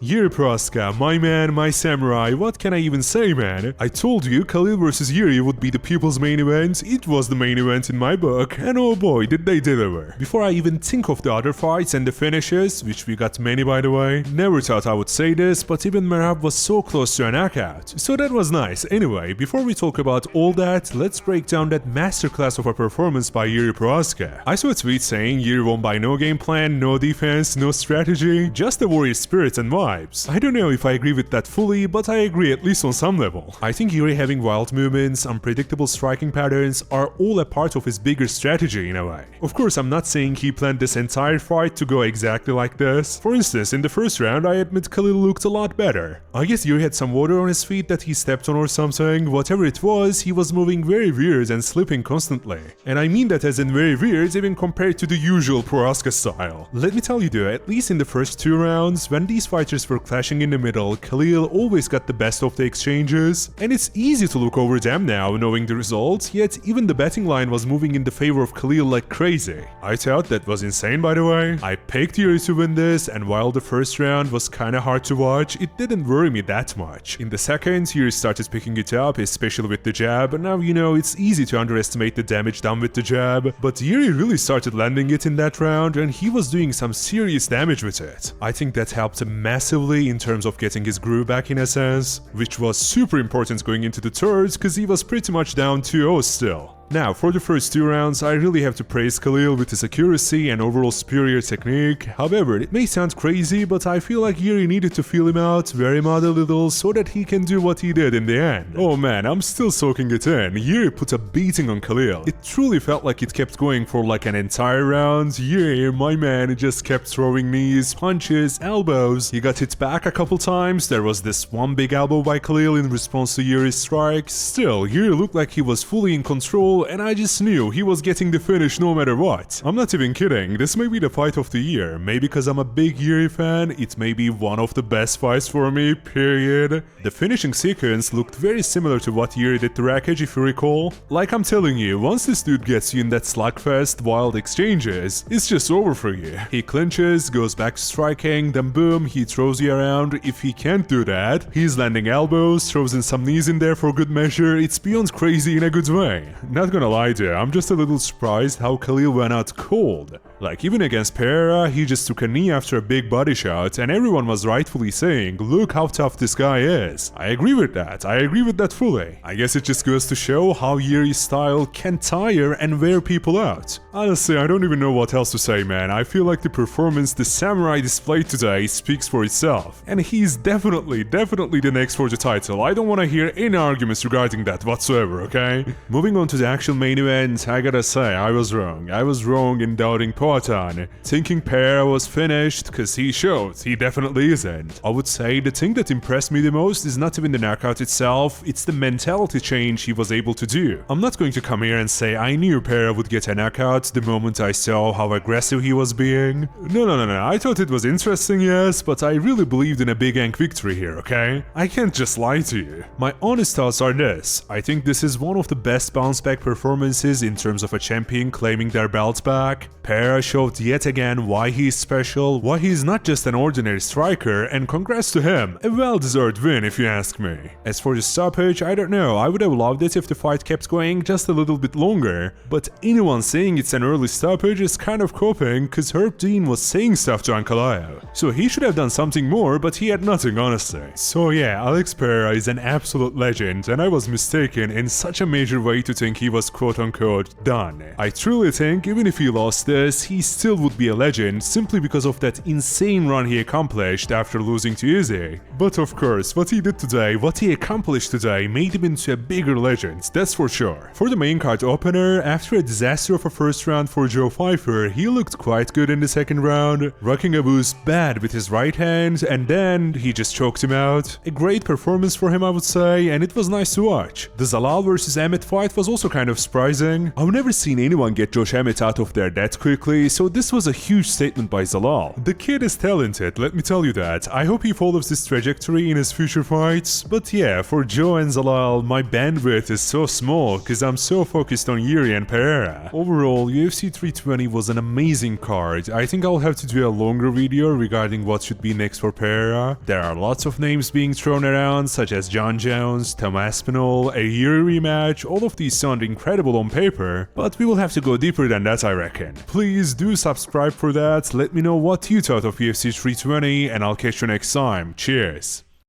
Jiri Prochazka, my man, my samurai, what can I even say, man? I told you Khalil vs Jiri would be the people's main event, it was the main event in my book, and oh boy did they deliver. Before I even think of the other fights and the finishes, which we got many by the way, never thought I would say this, but even Merab was so close to a knockout, so that was nice. Anyway, before we talk about all that, let's break down that masterclass of a performance by Jiri Prochazka. I saw a tweet saying Jiri won by no game plan, no defense, no strategy, just the warrior spirit and vibes. I don't know if I agree with that fully, but I agree at least on some level. I think Jiri having wild movements, unpredictable striking patterns are all a part of his bigger strategy in a way. Of course, I'm not saying he planned this entire fight to go exactly like this. For instance, in the first round, I admit Khalil looked a lot better. I guess Jiri had some water on his feet that he stepped on or something. Whatever it was, he was moving very weird and slipping constantly. And I mean that as in very weird even compared to the usual Prochazka style. Let me tell you though, at least in the first two rounds, when these fighters were clashing in the middle, Khalil always got the best of the exchanges, and it's easy to look over them now knowing the results, yet even the betting line was moving in the favor of Khalil like crazy. I thought that was insane by the way. I picked Jiri to win this, and while the first round was kinda hard to watch, it didn't worry me that much. In the second, Jiri started picking it up, especially with the jab, and now you know it's easy to underestimate the damage done with the jab, but Jiri really started landing it in that round, and he was doing some serious damage with it. I think that helped him massively in terms of getting his groove back in a sense, which was super important going into the third because he was pretty much down 2-0 still. Now, for the first two rounds, I really have to praise Khalil with his accuracy and overall superior technique. However, it may sound crazy, but I feel like Jiri needed to feel him out, wear him out a little, so that he can do what he did in the end. Oh man, I'm still soaking it in. Jiri put a beating on Khalil. It truly felt like it kept going for like an entire round. Jiri, my man, just kept throwing knees, punches, elbows. He got hit back a couple times. There was this one big elbow by Khalil in response to Jiri's strike. Still, Jiri looked like he was fully in control, and I just knew he was getting the finish no matter what. I'm not even kidding, this may be the fight of the year. Maybe because I'm a big Jiri fan, it may be one of the best fights for me, period. The finishing sequence looked very similar to what Jiri did to Rakic, if you recall. Like I'm telling you, once this dude gets you in that slugfest, wild exchanges, it's just over for you. He clinches, goes back to striking, then boom, he throws you around. If he can't do that, he's landing elbows, throws in some knees in there for good measure. It's beyond crazy in a good way. Not gonna lie to you, I'm just a little surprised how Khalil went out cold. Like even against Pereira, he just took a knee after a big body shot, and everyone was rightfully saying, look how tough this guy is. I agree with that fully. I guess it just goes to show how Jiri's style can tire and wear people out. Honestly, I don't even know what else to say, man. I feel like the performance the samurai displayed today speaks for itself. And he's definitely the next for the title. I don't want to hear any arguments regarding that whatsoever, okay? Moving on to the actual main event, I gotta say, I was wrong. I was wrong in doubting Poatan, thinking Pereira was finished, cause he showed he definitely isn't. I would say the thing that impressed me the most is not even the knockout itself, it's the mentality change he was able to do. I'm not going to come here and say I knew Pereira would get a knockout the moment I saw how aggressive he was being. No, I thought it was interesting, yes, but I really believed in a big Ank victory here, okay? I can't just lie to you. My honest thoughts are this: I think this is one of the best bounce back performances in terms of a champion claiming their belt back. Pereira showed yet again why he's special, why he's not just an ordinary striker, and congrats to him, a well-deserved win if you ask me. As for the stoppage, I don't know, I would have loved it if the fight kept going just a little bit longer, but anyone saying it's an early stoppage is kind of coping, cause Herb Dean was saying stuff to Ankalaev, so he should have done something more, but he had nothing honestly. So yeah, Alex Pereira is an absolute legend, and I was mistaken in such a major way to think he was quote-unquote done. I truly think even if he lost this, he still would be a legend simply because of that insane run he accomplished after losing to Izzy. But of course, what he did today, what he accomplished today made him into a bigger legend, that's for sure. For the main card opener, after a disaster of a first round for Joe Pyfer, he looked quite good in the second round, rocking a boost bad with his right hand, and then he just choked him out. A great performance for him, I would say, and it was nice to watch. The Zalal vs Emmett fight was also kind kind of surprising. I've never seen anyone get Josh Emmett out of there that quickly, so this was a huge statement by Zalal. The kid is talented, let me tell you that. I hope he follows this trajectory in his future fights. But yeah, for Joe and Zalal, my bandwidth is so small cause I'm so focused on Jiri and Pereira. Overall, UFC 320 was an amazing card. I think I'll have to do a longer video regarding what should be next for Pereira. There are lots of names being thrown around, such as John Jones, Tom Aspinall, a Jiri rematch. All of these sound incredible on paper, but we will have to go deeper than that, I reckon. Please do subscribe for that, let me know what you thought of UFC 320, and I'll catch you next time. Cheers!